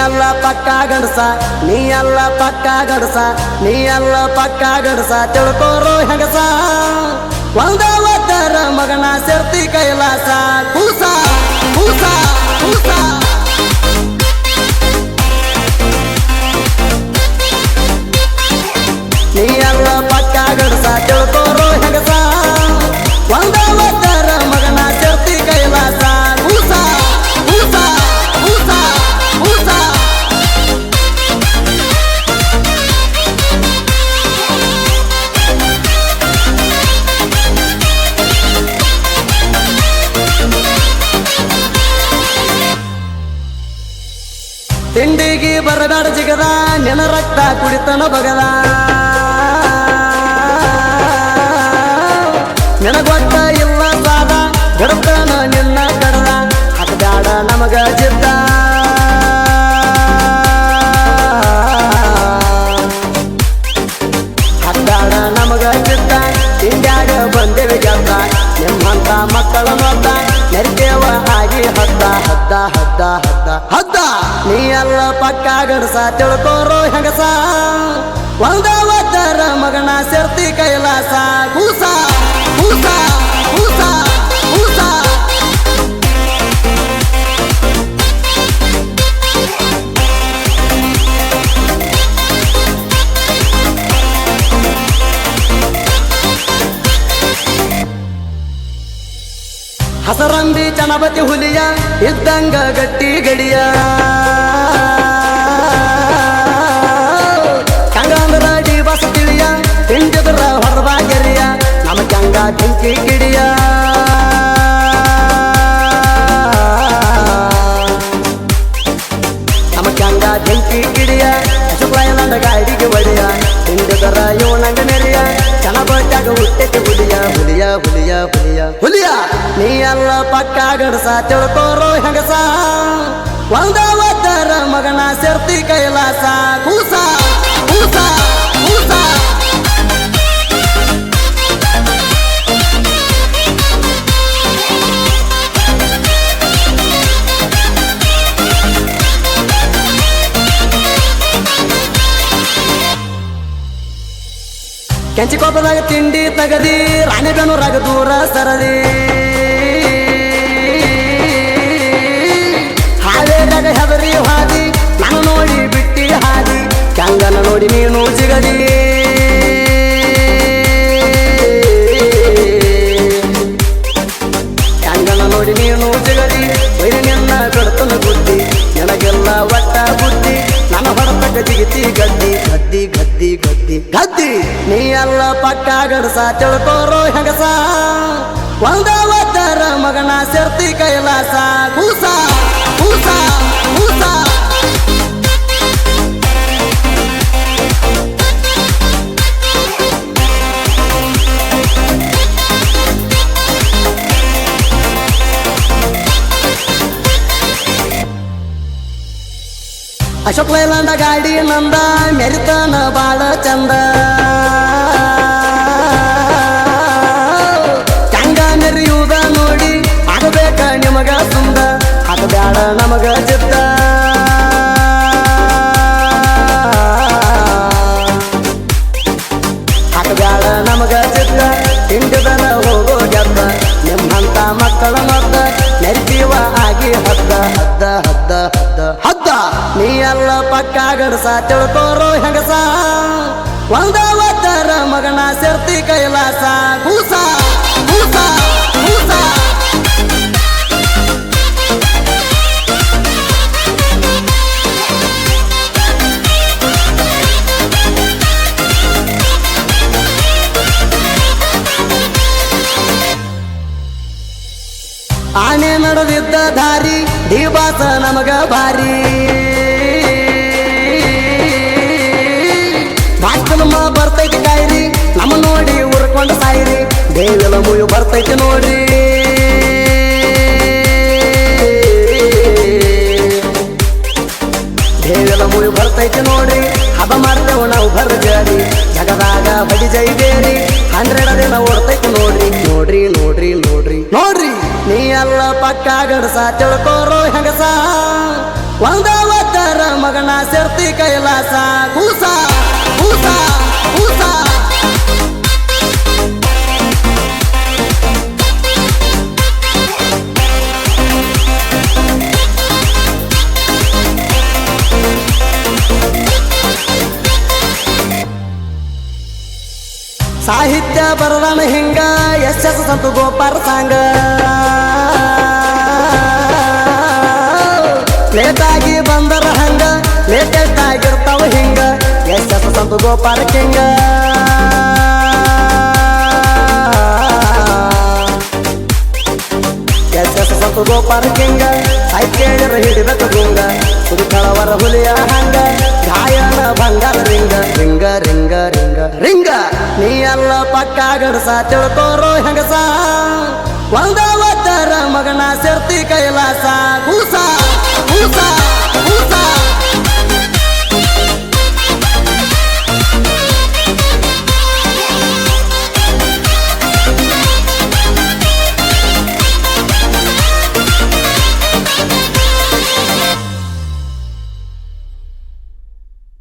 ಎಲ್ಲ ಪಕ್ಕ ಗಂಡಸ, ನೀ ಎಲ್ಲ ಪಕ್ಕ ಗಂಡಸ, ನೀ ಎಲ್ಲ ಪಕ್ಕ ಗಂಡಸ ತಿಳ್ಕೋರೋ ಹೆಂಗಸ. ಒಂದ ಒದ್ದರ ಮಗನ ಸೇರ್ತಿ ಕೈಲಾಸ. ಕೂಸ ಕೂಸ ಕೂಸ ನೀ ಎಲ್ಲ ಪಕ್ಕ ಗಂಡಸ ತಿಳ್ಕೋರೋ ಹೆಂಗಸ. ಒಂದ ಒದ್ದರ ಮಗನ ಸೇರ್ತಿ ಕೈಲಾಸ. ಕೂಸ ಕೂಸ ಕೂಸ ಕೂಸ ತಿಂಡಿಗೆ ಬರದಾಡ ಜಿಗದ, ನಿನ ರಕ್ತ ಕುಡಿತನ ಬಗದ. ನಿನಗೊತ್ತ ಇಲ್ಲ ಸಾದ, ಗಡತನ ನಿನ್ನ ಕಡದ. ಹಾಕಬ್ಯಾಡ ನಮಗ ಜಿದ್ದ, ಹಾಕಬ್ಯಾಡ ನಮಗ ಜಿದ್ದ. ತಿಂಡ್ಯಾಗ ಬಂದೇವಿ ಗೆದ್ದ, ನಿಮ್ಮಂತ ಮಕ್ಕಳ ನೋಡ್ದ ನೆರ್ತೇವ ಆಗಿ ಹದ್ದ ಹದ್ದ ಹದ್ದ ಹದ್ದ ಹದ್ದ. ನೀ ಎಲ್ಲ ಪಕ್ಕ ಗಂಡಸ ತಿಳ್ಕೋರೋ ಹೆಂಗಸ. ಒಂದ ಒದ್ದರ ಮಗನ ಸೇರ್ತಿ ಕೈಲಾಸ. ಕೂಸ ಕೂಸ ಕೂಸ ಕೂಸ ಹಸರಂಬಿ ಚನಬತಿ ಹುಲಿಯ ಇದ್ದಂಗ ಗಟ್ಟಿ ಗಡಿಯ. ಕಂಗಂದ್ರ ಡಿ ಬಸ್ ತಿಳಿಯ, ತಿಂಡಿದ್ರ ಹೊರಬಾಗೆರಿಯ. ನಮ ಕಂಗ ಬೆಂಕಿ ಕಿಡಿಯ. ನಮ ಕಂಗ ಬೆಂಕಿ ಕಿಡಿಯ. ಶುಕ್ಲೈಲಂಡ ಗಾಡಿಗೆ ಒಡೆಯ, ತಿಂಡಿದ್ರ ಇವನಂಗ ನೆರಿಯ. ಚನಬಟ್ಟಾಗ ಹುಟ್ಟೆತಿ ಹುಲಿಯ ಹುಲಿಯ ಹುಲಿಯ ಹುಲಿಯ ಹುಲಿಯ. ನೀ ಎಲ್ಲ ಪಕ್ಕ ಗಂಡಸ ತಿಳ್ಕೋರೋ ಹೆಂಗಸ. ಒಂದ ಒದ್ದರ ಮಗನ ಸೇರ್ತಿ ಕೈಲಾಸ. ಕೂಸ ಕೂಸ ಕೂಸ ಕೆಂಚಿಕೊಪ್ಪದಾಗ ತಿಂಡಿ ತಗದಿ, ರಾಣಿಬೆನ್ನೂರಾಗ ದೂರ ಸರದಿ. ಹಾವೇರಾಗ ಹೆದರಿ ಹಾದಿ, ನಾನು ನೋಡಿ ಬಿಟ್ಟಿ ಹಾದಿ. ಕಂಗನ ನೋಡಿ ನೀನು ಜಿಗದಿ. ಕಂಗನ ನೋಡಿ ನೀನು ಜಿಗದಿ. ಒಯ್ದು ನಿನ್ನ ಗಡತನ ಬುದ್ಧಿ, ನನಗೆಲ್ಲ ಒಟ್ಟ ಬುದ್ಧಿ. ನನ್ನ ಹೊರತಕ್ಕ ಜಿಗಿತಿ ಗದ್ದಿ ಗದ್ದಿ ಗದ್ದಿ ಗದ್ದಿ ಗದ್ದಿ. ನೀ ಎಲ್ಲ ಪಕ್ಕ ಗಂಡಸ ತಿಳ್ಕೋರೋ ಹೆಂಗಸ. ಒಂದ ಒದ್ದರ ಮಗನ ಸೇರ್ತಿ ಕೈಲಾಸ. ಕೂಸ ಕೂಸ ಕೂಸ ಅಶೋಕ್ ಲೈಲಾಂಡ ಗಾಡಿ ನಂದ, ಮೆರಿತನ ಬಾಳ ಚಂದ. ಕಂಗ ಮೆರಿಯುವುದ ನೋಡಿ ಆಗಬೇಕ ನಿಮಗ ಸುಂದ. ಹಾಕಬ್ಯಾಡ ನಮಗ ಜಿದ್ದ, ಹಾಕಬ್ಯಾಡ ನಮಗ ಜಿದ್ದ. ತಿಂಡಿದರ ಹೋಗೋ ಗೆದ್ದ, ನಿಮ್ಮಂತ ಮಕ್ಕಳ ಮದ್ದ ನೆರಿತೀವ ಆಗಿ ಹದ್ದ ಹದ್ದ ಹದ್ದ ಹದ್ದ ಹದ್ದ. ನೀ ಎಲ್ಲ ಪಕ್ಕ ಗಂಡಸ ತಿಳ್ಕೋರೋ ಹೆಂಗಸ. ಒಂದ ಒದ್ದರ ಮಗನ ಸೇರ್ತಿ ಕೈಲಾಸ. ಕೂಸ ಕೂಸ ಕೂಸ ಆನೆ ನಡೆದಿದ್ದ ದಾರಿ, ಡಿಬಾಸ ನಮಗ ಭಾರಿ. ಬಾಕಲಮ್ಮ ಬರ್ತೈತಿ ಕಾಯ್ರಿ, ನಮ್ಮ ನೋಡಿ ಉರ್ಕೊಂಡ ಸಾಯ್ರಿ. ದೇವಿಲ ಮುಯು ಬರ್ತೈತಿ ನೋಡ್ರಿ. ದೇವಿಲ ಮುಯು ಬರ್ತೈತಿ ನೋಡ್ರಿ. ಹಬ್ಬ ಮಾಡ್ತೇವ ನಾವು ಭರ್ಜರಿ, ಜಗದಾಗ ಬಡಿ ಜೈ ಬೇರಿ. 100 ದಿನ ಓಡ್ತೈತಿ ನೋಡ್ರಿ ನೋಡ್ರಿ ನೋಡ್ರಿ ನೋಡ್ರಿ ನೋಡ್ರಿ. ನೀ ಎಲ್ಲ ಪಕ್ಕ ಗಂಡಸ ತಿಳ್ಕೋರೋ ಹೆಂಗಸ. ಒಂದ ಒದ್ದರ ಮಗನ ಸೇರ್ತಿ ಕೈಲಾಸ ಕೂಸ ಕೂಸ ಕೂಸ ಸಾಹಿತ್ಯ ಬರದಾನ ಹಿಂಗ ಎಸ್ ಸಂತು ಗೋಪಾರ ಸಾಂಗ ಲೇಟಾಗಿ ಬಂದರ ಹಂಗ ಲೇಟೆಸ್ಟ್ ಆಗಿರ್ತಾವ ಹಿಂಗ S Santu ಗೋಪಾರ king S Santu ಗೋಪಾರ king ಕೇಳಿರ ಹಿಡಿಬೇಕು ಗುಂಗ ಕುದುಕಳವರ ಹುಲಿಯ ಹಂಗ ಗಾಯನ ಬಂಗಾರ ring a ring a ring a ring a ring a ನೀ ಎಲ್ಲ ಪಕ್ಕ ಗಡಸ ತಿಳ್ಕೋರೋ ಹೆಂಗಸ ಒಂದ ಒತ್ತರ ಮಗನ ಸೇರ್ತಿ ಕೈಲಾಸ